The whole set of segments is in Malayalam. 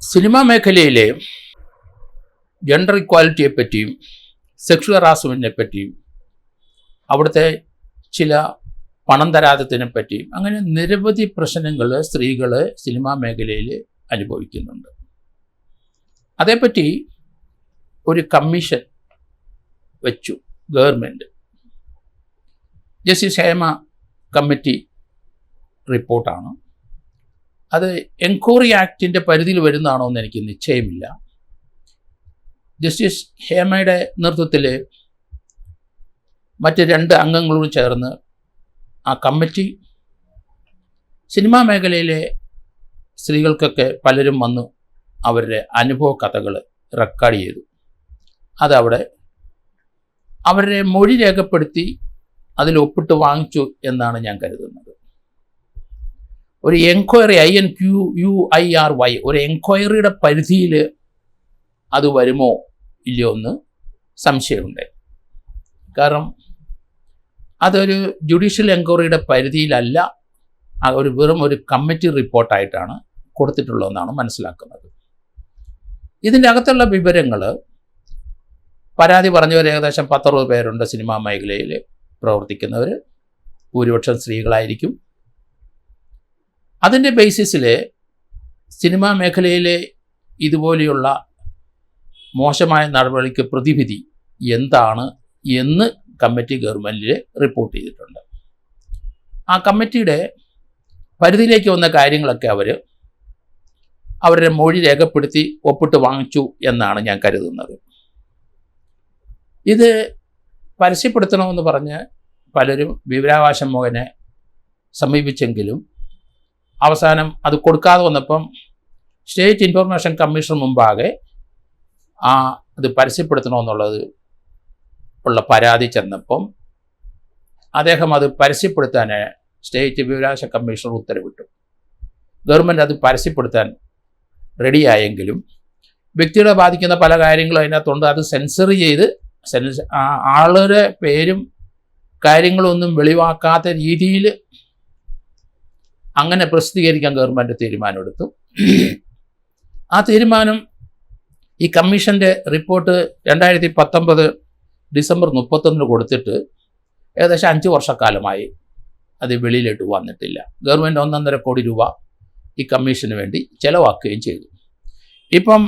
സിനിമാ മേഖലയിലെ ജെൻഡർ ഇക്വാലിറ്റിയെ പറ്റിയും സെക്ഷൽ ഹറാസ്മെൻറ്റിനെ പറ്റിയും അവിടുത്തെ ചില പണം തരാത്തതിനെ പറ്റിയും അങ്ങനെ നിരവധി പ്രശ്നങ്ങൾ സ്ത്രീകൾ സിനിമാ മേഖലയിൽ അനുഭവിക്കുന്നുണ്ട്. അതേപ്പറ്റി ഒരു കമ്മീഷൻ വെച്ചു ഗവൺമെൻറ്. ജസ്റ്റിസ് ഹേമ കമ്മിറ്റി റിപ്പോർട്ടാണ്. അത് എൻക്വയറി ആക്ടിൻ്റെ പരിധിയിൽ വരുന്നതാണോ എന്ന് എനിക്ക് നിശ്ചയമില്ല. ജസ്റ്റിസ് ഹേമയുടെ നേതൃത്വത്തിൽ മറ്റ് 2 അംഗങ്ങളോട് ചേർന്ന് ആ കമ്മിറ്റി സിനിമാ മേഖലയിലെ സ്ത്രീകൾക്കൊക്കെ പലരും വന്നു അവരുടെ അനുഭവ കഥകൾ റെക്കോർഡ് ചെയ്തു. അതവിടെ അവരുടെ മൊഴി രേഖപ്പെടുത്തി അതിൽ ഒപ്പിട്ട് വാങ്ങിച്ചു എന്നാണ് ഞാൻ കരുതുന്നത്. ഒരു എൻക്വയറി INQUIRY ഒരു എൻക്വയറിയുടെ പരിധിയിൽ അത് വരുമോ ഇല്ലയോ എന്ന് സംശയമുണ്ട്. കാരണം അതൊരു ജുഡീഷ്യൽ എൻക്വയറിയുടെ പരിധിയിലല്ല, വെറും ഒരു കമ്മിറ്റി റിപ്പോർട്ടായിട്ടാണ് കൊടുത്തിട്ടുള്ളതെന്നാണ് മനസ്സിലാക്കുന്നത്. ഇതിൻ്റെ അകത്തുള്ള വിവരങ്ങൾ പരാതി പറഞ്ഞവർ ഏകദേശം 10-60 പേരുണ്ട്. സിനിമാ മേഖലയിൽ പ്രവർത്തിക്കുന്നവർ ഭൂരിപക്ഷം സ്ത്രീകളായിരിക്കും. അതിൻ്റെ ബേസിസിൽ സിനിമാ മേഖലയിലെ ഇതുപോലെയുള്ള മോശമായ നടപടിക്ക് പ്രതിവിധി എന്താണ് എന്ന് കമ്മിറ്റി ഗവൺമെൻറ്റിൽ റിപ്പോർട്ട് ചെയ്തിട്ടുണ്ട്. ആ കമ്മിറ്റിയുടെ പരിധിയിലേക്ക് വന്ന കാര്യങ്ങളൊക്കെ അവരുടെ മൊഴി രേഖപ്പെടുത്തി ഒപ്പിട്ട് വാങ്ങിച്ചു എന്നാണ് ഞാൻ കരുതുന്നത്. ഇത് പരസ്യപ്പെടുത്തണമെന്ന് പറഞ്ഞ് പലരും വിവരാവകാശം മുഖേന സമീപിച്ചെങ്കിലും അവസാനം അത് കൊടുക്കാതെ വന്നപ്പം സ്റ്റേറ്റ് ഇൻഫർമേഷൻ കമ്മീഷൻ മുമ്പാകെ അത് പരസ്യപ്പെടുത്തണമെന്നുള്ളത് ഉള്ള പരാതി ചെന്നപ്പം അദ്ദേഹം അത് പരസ്യപ്പെടുത്താൻ സ്റ്റേറ്റ് വിവരാവകാശ കമ്മീഷണർ ഉത്തരവിട്ടു. ഗവൺമെൻറ് അത് പരസ്യപ്പെടുത്താൻ റെഡിയായെങ്കിലും വ്യക്തികളെ ബാധിക്കുന്ന പല കാര്യങ്ങളും അതിനകത്തുണ്ട്. അത് സെൻസർ ചെയ്ത് ആളുടെ പേരും കാര്യങ്ങളൊന്നും വെളിവാക്കാത്ത രീതിയിൽ അങ്ങനെ പ്രസിദ്ധീകരിക്കാൻ ഗവൺമെൻറ് തീരുമാനമെടുത്തു. ആ തീരുമാനം ഈ കമ്മീഷൻ്റെ റിപ്പോർട്ട് 2019 ഡിസംബർ 31 കൊടുത്തിട്ട് ഏകദേശം 5 വർഷക്കാലമായി അത് വെളിയിലിട്ട് വന്നിട്ടില്ല. ഗവൺമെൻറ് 1.5 കോടി രൂപ ഈ കമ്മീഷന് വേണ്ടി ചെലവാക്കുകയും ചെയ്തു. ഇപ്പം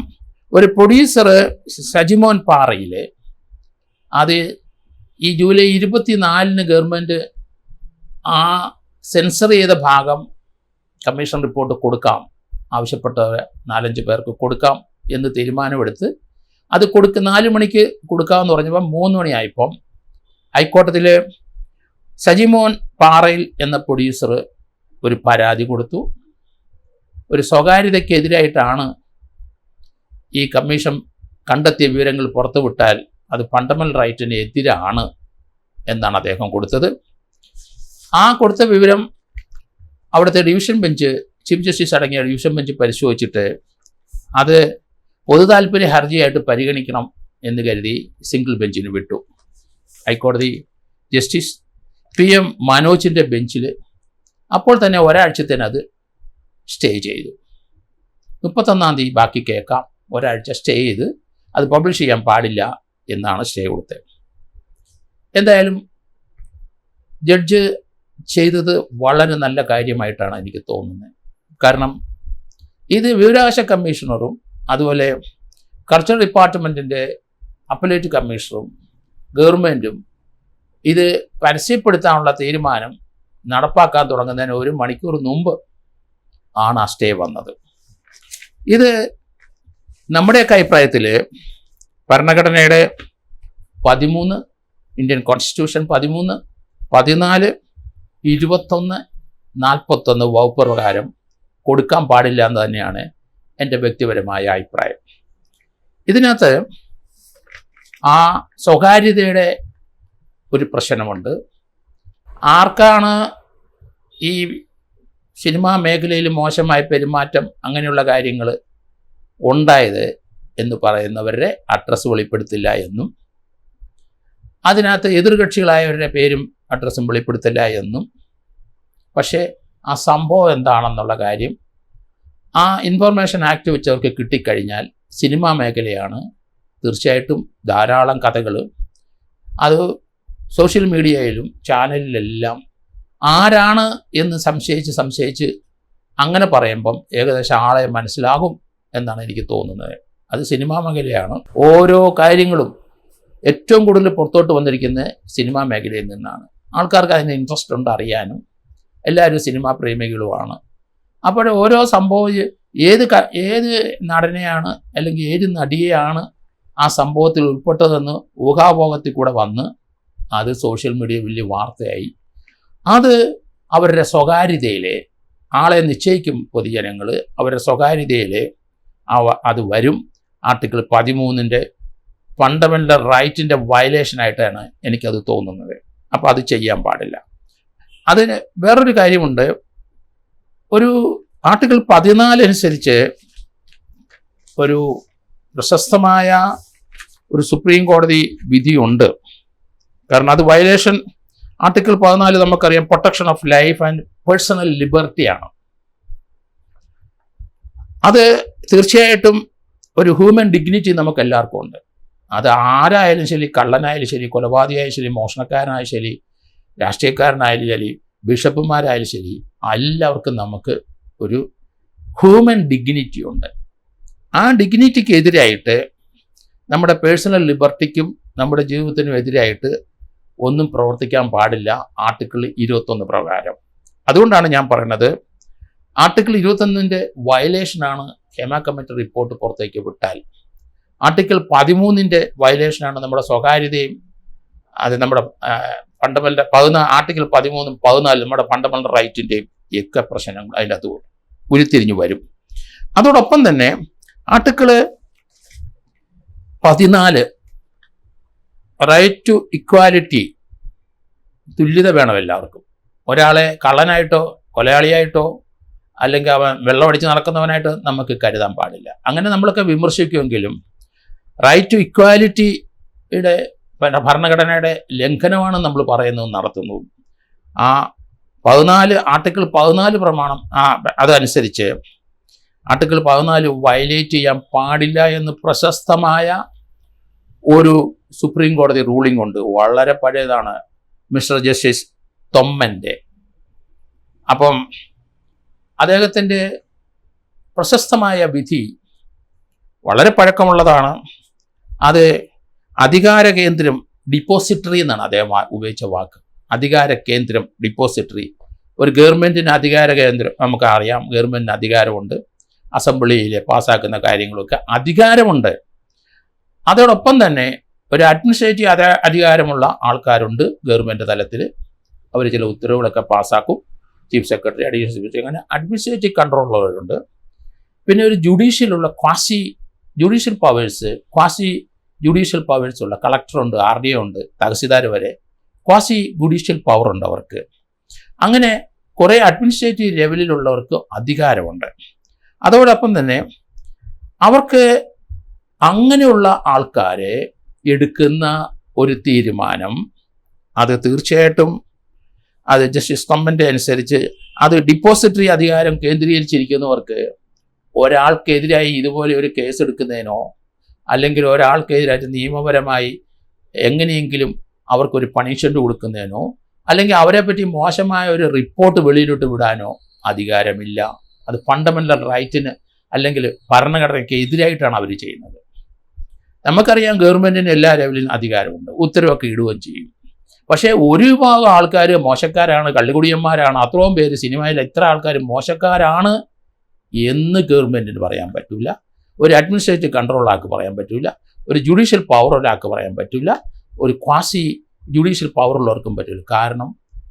ഒരു പ്രൊഡ്യൂസർ സജിമോൻ പാറയിൽ അത് ഈ ജൂലൈ 24 ഗവൺമെൻറ് ആ സെൻസർ ചെയ്ത ഭാഗം കമ്മീഷൻ റിപ്പോർട്ട് കൊടുക്കാം, ആവശ്യപ്പെട്ടവർ 4-5 പേർക്ക് കൊടുക്കാം എന്ന് തീരുമാനമെടുത്ത് അത് 4 മണിക്ക് കൊടുക്കാമെന്ന് പറഞ്ഞപ്പോൾ 3 മണിയായപ്പം ഹൈക്കോടതിയിൽ സജിമോൻ പാറയിൽ എന്ന പ്രൊഡ്യൂസർ ഒരു പരാതി കൊടുത്തു. ഒരു സ്വകാര്യതയ്ക്കെതിരായിട്ടാണ് ഈ കമ്മീഷൻ കണ്ടെത്തിയ വിവരങ്ങൾ പുറത്തുവിട്ടാൽ അത് ഫണ്ടമെൻ്റൽ റൈറ്റിന് എതിരാണ് എന്നാണ് അദ്ദേഹം കൊടുത്തത്. ആ കൊടുത്ത വിവരം അവിടുത്തെ ഡിവിഷൻ ബെഞ്ച്, ചീഫ് ജസ്റ്റിസ് അടങ്ങിയ ഡിവിഷൻ ബെഞ്ച് പരിശോധിച്ചിട്ട് അത് പൊതു താല്പര്യ ഹർജിയായിട്ട് പരിഗണിക്കണം എന്ന് കരുതി സിംഗിൾ ബെഞ്ചിന് വിട്ടു. ഹൈക്കോടതി ജസ്റ്റിസ് PM മനോജിൻ്റെ ബെഞ്ചിൽ അപ്പോൾ തന്നെ ഒരാഴ്ചത്തേന് അത് സ്റ്റേ ചെയ്തു. 31-ാം തീയതി ബാക്കി കേൾക്കാം, ഒരാഴ്ച സ്റ്റേ ചെയ്ത് അത് പബ്ലിഷ് ചെയ്യാൻ പാടില്ല എന്നാണ് സ്റ്റേ കൊടുത്തത്. എന്തായാലും ജഡ്ജ് ചെയ്തത് വളരെ നല്ല കാര്യമായിട്ടാണ് എനിക്ക് തോന്നുന്നത്. കാരണം ഇത് വിവരാവകാശ കമ്മീഷണറും അതുപോലെ കൾച്ചർ ഡിപ്പാർട്ട്മെൻറ്റിൻ്റെ അപ്പലേറ്റ് കമ്മീഷണറും ഗവൺമെൻറ്റും ഇത് പരസ്യപ്പെടുത്താനുള്ള തീരുമാനം നടപ്പാക്കാൻ തുടങ്ങുന്നതിന് 1 മണിക്കൂർ മുമ്പ് ആണ് ആ സ്റ്റേ വന്നത്. ഇത് നമ്മുടെയൊക്കെ അഭിപ്രായത്തിൽ ഭരണഘടനയുടെ 13, ഇന്ത്യൻ കോൺസ്റ്റിറ്റ്യൂഷൻ 13, 14, 21, 41 വകുപ്പ് പ്രകാരം കൊടുക്കാൻ പാടില്ല എന്ന് തന്നെയാണ് എൻ്റെ വ്യക്തിപരമായ അഭിപ്രായം. ഇതിനകത്ത് ആ സ്വകാര്യതയുടെ ഒരു പ്രശ്നമുണ്ട്. ആർക്കാണ് ഈ സിനിമാ മേഖലയിൽ മോശമായ പെരുമാറ്റം അങ്ങനെയുള്ള കാര്യങ്ങൾ ഉണ്ടായത് എന്ന് പറയുന്നവരുടെ അഡ്രസ്സ് വെളിപ്പെടുത്തില്ല എന്നും അതിനകത്ത് എതിർകക്ഷികളായവരുടെ പേരും അഡ്രസ്സും വെളിപ്പെടുത്തില്ല എന്നും, പക്ഷേ ആ സംഭവം എന്താണെന്നുള്ള കാര്യം ആ ഇൻഫർമേഷൻ ആക്ട് വെച്ച് അവർക്ക് കിട്ടിക്കഴിഞ്ഞാൽ സിനിമാ മേഖലയാണ് തീർച്ചയായിട്ടും ധാരാളം കഥകൾ അത് സോഷ്യൽ മീഡിയയിലും ചാനലിലെല്ലാം ആരാണ് എന്ന് സംശയിച്ച് അങ്ങനെ പറയുമ്പം ഏകദേശം ആളെ മനസ്സിലാകും എന്നാണ് എനിക്ക് തോന്നുന്നത്. അത് സിനിമാ മേഖലയാണ്. ഓരോ കാര്യങ്ങളും ഏറ്റവും കൂടുതൽ പുറത്തോട്ട് വന്നിരിക്കുന്നത് സിനിമാ മേഖലയിൽ നിന്നാണ്. ആൾക്കാർക്ക് അതിന് ഇൻട്രസ്റ്റ് ഉണ്ട് അറിയാനും. എല്ലാവരും സിനിമാ പ്രേമികളുമാണ്. അപ്പോൾ ഓരോ സംഭവം ഏത് നടനെയാണ് അല്ലെങ്കിൽ ഏത് നടിയെയാണ് ആ സംഭവത്തിൽ ഉൾപ്പെട്ടതെന്ന് ഊഹാപോഹത്തിൽ കൂടെ വന്ന് അത് സോഷ്യൽ മീഡിയ വലിയ വാർത്തയായി. അത് അവരുടെ സ്വകാര്യതയിലെ ആളെ നിശ്ചയിക്കും പൊതുജനങ്ങൾ. അവരുടെ സ്വകാര്യതയിലെ അത് വരും. ആർട്ടിക്കിൾ 13 ഫണ്ടമെൻ്റൽ റൈറ്റിൻ്റെ വയലേഷനായിട്ടാണ് എനിക്കത് തോന്നുന്നത്. അപ്പോൾ അത് ചെയ്യാൻ പാടില്ല. അതിന് വേറൊരു കാര്യമുണ്ട്. ഒരു ആർട്ടിക്കിൾ 14 അനുസരിച്ച് ഒരു പ്രശസ്തമായ ഒരു സുപ്രീം കോടതി വിധിയുണ്ട്. കാരണം അത് വയലേഷൻ. ആർട്ടിക്കിൾ 14 നമുക്കറിയാം protection of life and personal ലിബർട്ടിയാണ്. അത് തീർച്ചയായിട്ടും ഒരു ഹ്യൂമൻ ഡിഗ്നിറ്റി നമുക്ക് എല്ലാവർക്കും ഉണ്ട്. അത് ആരായാലും ശരി, കള്ളനായാലും ശരി, കൊലപാതകയായാലും ശരി, മോഷണക്കാരനായാലും ശരി, രാഷ്ട്രീയക്കാരനായാലും ശരി, ബിഷപ്പുമാരായാലും ശരി, എല്ലാവർക്കും നമുക്ക് ഒരു ഹ്യൂമൻ ഡിഗ്നിറ്റി ഉണ്ട്. ആ ഡിഗ്നിറ്റിക്ക് എതിരായിട്ട് നമ്മുടെ പേഴ്സണൽ ലിബർട്ടിക്കും നമ്മുടെ ജീവിതത്തിനും എതിരായിട്ട് ഒന്നും പ്രവർത്തിക്കാൻ പാടില്ല ആർട്ടിക്കിൾ 21 പ്രകാരം. അതുകൊണ്ടാണ് ഞാൻ പറയുന്നത് ആർട്ടിക്കിൾ 21 വയലേഷനാണ് ഹേമ കമ്മിറ്റി റിപ്പോർട്ട് പുറത്തേക്ക് വിട്ടാൽ. ആർട്ടിക്കിൾ 13 വയലേഷനാണ് നമ്മുടെ സ്വകാര്യതയും അത് നമ്മുടെ ഫണ്ടമെൻ്റൽ ആർട്ടിക്കിൾ 13, 14 നമ്മുടെ ഫണ്ടമെൻ്റൽ റൈറ്റിൻ്റെയും ഒക്കെ പ്രശ്നങ്ങൾ അതിനകത്ത് ഉരുത്തിരിഞ്ഞു വരും. അതോടൊപ്പം തന്നെ ആർട്ടിക്കിൾ 14 റൈറ്റ് ടു ഇക്വാലിറ്റി, തുല്യത വേണം എല്ലാവർക്കും. ഒരാളെ കള്ളനായിട്ടോ കൊലയാളിയായിട്ടോ അല്ലെങ്കിൽ അവൻ വെള്ളമടിച്ച് നടക്കുന്നവനായിട്ട് നമുക്ക് കരുതാൻ പാടില്ല. അങ്ങനെ നമ്മളൊക്കെ വിമർശിക്കുമെങ്കിലും റൈറ്റ് ടു ഇക്വാലിറ്റിയുടെ ഭരണഘടനയുടെ ലംഘനമാണ് നമ്മൾ പറയുന്നതും നടത്തുന്നതും. ആ ആർട്ടിക്കിൾ 14 പ്രമാണം അതനുസരിച്ച് ആർട്ടിക്കിൾ 14 വയലേറ്റ് ചെയ്യാൻ പാടില്ല എന്ന് പ്രശസ്തമായ ഒരു സുപ്രീം കോടതി റൂളിംഗ് ഉണ്ട്. വളരെ പഴയതാണ്, മിസ്റ്റർ ജസ്റ്റിസ് തൊമ്മൻ്റെ. അപ്പം അദ്ദേഹത്തിൻ്റെ പ്രശസ്തമായ വിധി വളരെ പഴക്കമുള്ളതാണ്. അത് അധികാര കേന്ദ്രം ഡിപ്പോസിറ്ററി എന്നാണ് അദ്ദേഹം ഉപയോഗിച്ച വാക്ക്. അധികാര കേന്ദ്രം ഡിപ്പോസിറ്ററി. ഒരു ഗവൺമെൻറ്റിന് അധികാര കേന്ദ്രം നമുക്കറിയാം, ഗവൺമെൻറ്റിന് അധികാരമുണ്ട്. അസംബ്ലിയിൽ പാസ്സാക്കുന്ന കാര്യങ്ങളൊക്കെ അധികാരമുണ്ട്. അതോടൊപ്പം തന്നെ ഒരു അഡ്മിനിസ്ട്രേറ്റീവ് അധികാരമുള്ള ആൾക്കാരുണ്ട് ഗവൺമെൻറ് തലത്തിൽ. അവർ ചില ഉത്തരവുകളൊക്കെ പാസ്സാക്കും. Chief secretary, additional chief secretary, അങ്ങനെ അഡ്മിനിസ്ട്രേറ്റീവ് കൺട്രോളുള്ളവരുണ്ട്. പിന്നെ ഒരു ജുഡീഷ്യലുള്ള ക്വാസി ജുഡീഷ്യൽ പവേഴ്സ് ഉള്ള കളക്ടറുണ്ട്, RDO ഉണ്ട്, തഹസിൽദാർ വരെ ക്വാസി ജുഡീഷ്യൽ പവർ ഉണ്ട് അവർക്ക്. അങ്ങനെ കുറേ അഡ്മിനിസ്ട്രേറ്റീവ് ലെവലിലുള്ളവർക്ക് അധികാരമുണ്ട്. അതോടൊപ്പം തന്നെ അവർക്ക് അങ്ങനെയുള്ള ആൾക്കാരെ എടുക്കുന്ന ഒരു തീരുമാനം അത് തീർച്ചയായിട്ടും അത് ജസ്റ്റിസ് തൊമ്മൻ്റെ അനുസരിച്ച് അത് ഡിപ്പോസിറ്ററി അധികാരം കേന്ദ്രീകരിച്ചിരിക്കുന്നവർക്ക് ഒരാൾക്കെതിരായി ഇതുപോലെ ഒരു കേസ് എടുക്കുന്നതിനോ അല്ലെങ്കിൽ ഒരാൾക്കെതിരായിട്ട് നിയമപരമായി എങ്ങനെയെങ്കിലും അവർക്കൊരു പണിഷ്മെൻറ്റ് കൊടുക്കുന്നതിനോ അല്ലെങ്കിൽ അവരെപ്പറ്റി മോശമായ ഒരു റിപ്പോർട്ട് വെളിയിലോട്ട് വിടാനോ അധികാരമില്ല. അത് ഫണ്ടമെൻ്റൽ റൈറ്റിന് അല്ലെങ്കിൽ ഭരണഘടനയ്ക്ക് എതിരായിട്ടാണ് അവർ ചെയ്യുന്നത്. നമുക്കറിയാം ഗവൺമെൻറ്റിന് എല്ലാ ലെവലിലും അധികാരമുണ്ട്, ഉത്തരവൊക്കെ ഇടുകയും ചെയ്യും. പക്ഷേ ഒരു വിഭാഗം ആൾക്കാർ മോശക്കാരാണ്, കള്ളുകുടിയന്മാരാണ്, അത്രയും പേര് സിനിമയിൽ എത്ര ആൾക്കാർ മോശക്കാരാണ് എന്ന് ഗവൺമെൻറ്റിന് പറയാൻ പറ്റില്ല. ഒരു അഡ്മിനിസ്ട്രേറ്റീവ് കൺട്രോൾ ആൾക്ക് പറയാൻ പറ്റില്ല. ഒരു ജുഡീഷ്യൽ പവർ ഒരാൾക്ക് പറയാൻ പറ്റില്ല. ഒരു ക്വാസി ജുഡീഷ്യൽ പവറുള്ളവർക്കും പറ്റില്ല. കാരണം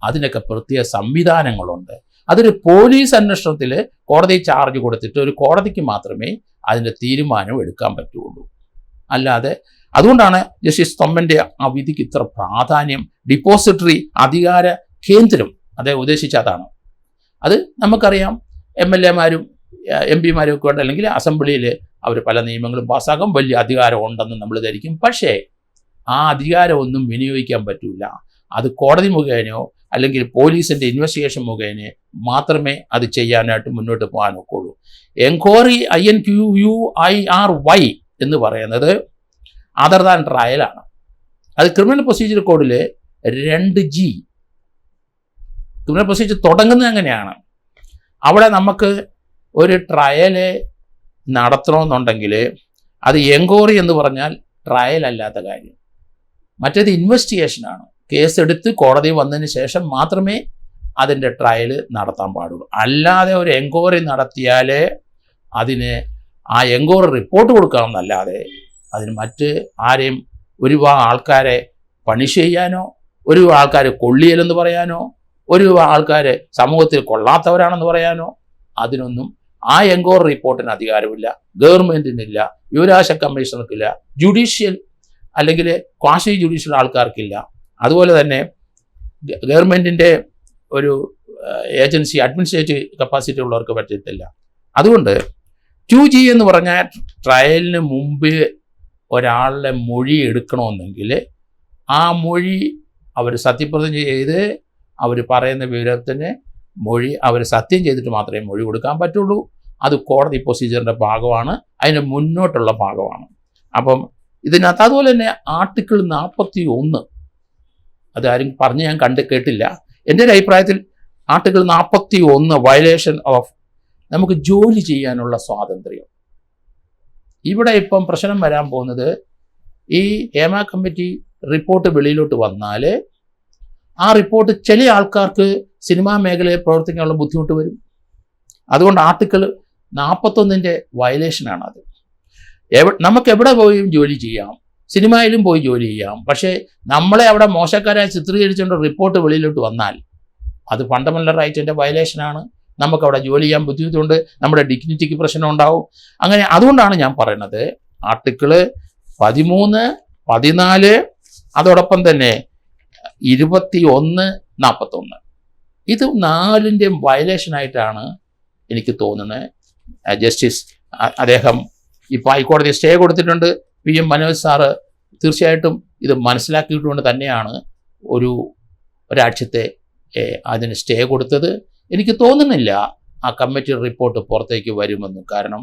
അതിനൊക്കെ പ്രത്യേക സംവിധാനങ്ങളുണ്ട്. അതൊരു പോലീസ് അന്വേഷണത്തിൽ കോടതി ചാർജ് കൊടുത്തിട്ട് ഒരു കോടതിക്ക് മാത്രമേ അതിൻ്റെ തീരുമാനം എടുക്കാൻ പറ്റുള്ളൂ. അല്ലാതെ അതുകൊണ്ടാണ് ജസ്റ്റിസ് തൊമ്മൻ്റെ ആ വിധിക്ക് ഇത്ര പ്രാധാന്യം. ഡിപ്പോസിറ്ററി അധികാര കേന്ദ്രം അദ്ദേഹം ഉദ്ദേശിച്ചതാണ്. അത് നമുക്കറിയാം. MLA മാരും MP മാരും ഒക്കെ ഉണ്ട്, അല്ലെങ്കിൽ അസംബ്ലിയിൽ അവർ പല നിയമങ്ങളും പാസ്സാക്കും, വലിയ അധികാരം ഉണ്ടെന്ന് നമ്മൾ ധരിക്കും. പക്ഷേ ആ അധികാരമൊന്നും വിനിയോഗിക്കാൻ പറ്റില്ല. അത് കോടതി മുഖേനയോ അല്ലെങ്കിൽ പോലീസിൻ്റെ ഇൻവെസ്റ്റിഗേഷൻ മുഖേന മാത്രമേ അത് ചെയ്യാനായിട്ട് മുന്നോട്ട് പോകാൻ ഒക്കുള്ളൂ. എൻക്വയറി INQUIRY എന്ന് പറയുന്നത് അതർ ദാൻ ട്രയലാണ്. അത് ക്രിമിനൽ പ്രൊസീജിയർ കോഡിൽ 2G. ക്രിമിനൽ പ്രൊസീജിയർ തുടങ്ങുന്നത് എങ്ങനെയാണ്? അവിടെ നമുക്ക് ഒരു ട്രയല് നടത്തണമെന്നുണ്ടെങ്കിൽ അത് എൻക്വയറി എന്ന് പറഞ്ഞാൽ ട്രയൽ അല്ലാത്ത കാര്യം. മറ്റേത് ഇൻവെസ്റ്റിഗേഷനാണ്. കേസെടുത്ത് കോടതി വന്നതിന് ശേഷം മാത്രമേ അതിൻ്റെ ട്രയൽ നടത്താൻ പാടുള്ളൂ. അല്ലാതെ ഒരു എൻക്വയറി നടത്തിയാൽ അതിന് ആ എൻക്വയറി റിപ്പോർട്ട് കൊടുക്കാമെന്നല്ലാതെ അതിന് മറ്റ് ആരെയും ഒരുപാട് ആൾക്കാരെ പണിഷ് ചെയ്യാനോ, ഒരു ആൾക്കാർ കൊള്ളിയലെന്ന് പറയാനോ, ഒരു ആൾക്കാർ സമൂഹത്തിൽ കൊള്ളാത്തവരാണെന്ന് പറയാനോ അതിനൊന്നും ആ എൻക്വയറി റിപ്പോർട്ടിന് അധികാരമില്ല, ഗവൺമെൻറ്റിനില്ല, വിവരാവകാശ കമ്മീഷണർക്കില്ല, ജുഡീഷ്യൽ അല്ലെങ്കിൽ ക്വാസി ജുഡീഷ്യൽ ആൾക്കാർക്കില്ല. അതുപോലെ തന്നെ ഗവൺമെൻറ്റിൻ്റെ ഒരു ഏജൻസി അഡ്മിനിസ്ട്രേറ്റീവ് കപ്പാസിറ്റി ഉള്ളവർക്ക് പറ്റത്തില്ല. അതുകൊണ്ട് 2G എന്ന് പറഞ്ഞാൽ ട്രയലിന് മുമ്പ് ഒരാളുടെ മൊഴി എടുക്കണമെന്നെങ്കിൽ ആ മൊഴി അവർ സത്യപ്രതിജ്ഞ ചെയ്ത് അവർ പറയുന്ന വിവരത്തിന് മൊഴി അവർ സത്യം ചെയ്തിട്ട് മാത്രമേ മൊഴി കൊടുക്കാൻ പറ്റുള്ളൂ. അത് കോടതി പ്രൊസീജിയറിൻ്റെ ഭാഗമാണ്, അതിന് മുന്നോട്ടുള്ള ഭാഗമാണ്. അപ്പം ഇതിനകത്ത് അതുപോലെ തന്നെ ആർട്ടിക്കിൾ 41 അതാരും പറഞ്ഞ് ഞാൻ കേട്ടില്ല. എൻ്റെ ഒരു അഭിപ്രായത്തിൽ ആർട്ടിക്കിൾ 41 വയലേഷൻ ഓഫ് നമുക്ക് ജോലി ചെയ്യാനുള്ള സ്വാതന്ത്ര്യം. ഇവിടെ ഇപ്പം പ്രശ്നം വരാൻ പോകുന്നത് ഈ ഹേമ കമ്മിറ്റി റിപ്പോർട്ട് വെളിയിലോട്ട് വന്നാൽ ആ റിപ്പോർട്ട് ചില ആൾക്കാർക്ക് സിനിമാ മേഖലയിൽ പ്രവർത്തിക്കാനുള്ള ബുദ്ധിമുട്ട് വരും. അതുകൊണ്ട് ആർട്ടിക്കിൾ 41 വയലേഷനാണ് അത്. നമുക്ക് എവിടെ പോയും ജോലി ചെയ്യാം, സിനിമയിലും പോയി ജോലി ചെയ്യാം. പക്ഷേ നമ്മളെ അവിടെ മോശക്കാരായി ചിത്രീകരിച്ചുകൊണ്ട് റിപ്പോർട്ട് വെളിയിലോട്ട് വന്നാൽ അത് ഫണ്ടമെന്റൽ റൈറ്റിൻ്റെ വയലേഷനാണ്. നമുക്കവിടെ ജോലി ചെയ്യാൻ ബുദ്ധിമുട്ടുണ്ട്, നമ്മുടെ ഡിഗ്നിറ്റിക്ക് പ്രശ്നം ഉണ്ടാവും. അങ്ങനെ അതുകൊണ്ടാണ് ഞാൻ പറയുന്നത് ആർട്ടിക്കിൾ 13, 14 അതോടൊപ്പം തന്നെ 21, 41 ഇത് 4ൻ്റെയും വയലേഷനായിട്ടാണ് എനിക്ക് തോന്നുന്നത്. ജസ്റ്റിസ് അദ്ദേഹം ഇപ്പോൾ ഹൈക്കോടതി സ്റ്റേ കൊടുത്തിട്ടുണ്ട്. PM മനോജ് സാറ് തീർച്ചയായിട്ടും ഇത് മനസ്സിലാക്കിയിട്ടുകൊണ്ട് തന്നെയാണ് ഒരാഴ്ചത്തെ അതിന് സ്റ്റേ കൊടുത്തത്. എനിക്ക് തോന്നുന്നില്ല ആ കമ്മിറ്റി റിപ്പോർട്ട് പുറത്തേക്ക് വരുമെന്ന്. കാരണം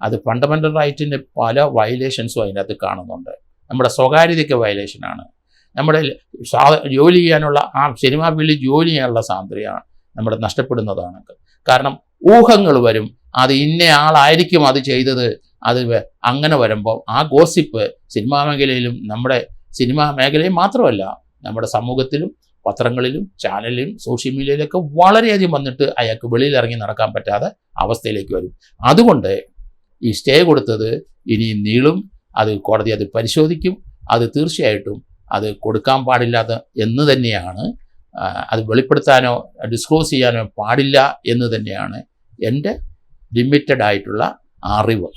അത് ഫണ്ടമെൻ്റൽ റൈറ്റിൻ്റെ പല വയലേഷൻസും അതിനകത്ത് കാണുന്നുണ്ട്. നമ്മുടെ സ്വകാര്യതയ്ക്ക് വയലേഷനാണ്, നമ്മുടെ ജോലി ചെയ്യാനുള്ള ആ സിനിമാ ഫീൽഡിൽ ജോലി ചെയ്യാനുള്ള സ്വാതന്ത്ര്യമാണ് നമ്മുടെ നഷ്ടപ്പെടുന്നതാണ്. കാരണം ഊഹങ്ങൾ വരും, അത് ഇന്ന ആളായിരിക്കും അത് ചെയ്തത്. അത് അങ്ങനെ വരുമ്പോൾ ആ ഗോസിപ്പ് സിനിമാ മേഖലയിലും, നമ്മുടെ സിനിമാ മേഖലയും മാത്രമല്ല നമ്മുടെ സമൂഹത്തിലും പത്രങ്ങളിലും ചാനലിലും സോഷ്യൽ മീഡിയയിലൊക്കെ വളരെയധികം വന്നിട്ട് അയാൾക്ക് വെളിയിൽ ഇറങ്ങി നടക്കാൻ പറ്റാത്ത അവസ്ഥയിലേക്ക് വരും. അതുകൊണ്ട് ഈ സ്റ്റേ കൊടുത്തത് ഇനിയും നീളും. അത് കോടതി അത് പരിശോധിക്കും. അത് തീർച്ചയായിട്ടും അത് കൊടുക്കാൻ പാടില്ലാത്ത എന്ന് തന്നെയാണ്, അത് വെളിപ്പെടുത്താനോ ഡിസ്ക്ലോസ് ചെയ്യാനോ പാടില്ല എന്ന് തന്നെയാണ് എൻ്റെ ലിമിറ്റഡ് ആയിട്ടുള്ള അറിവ്.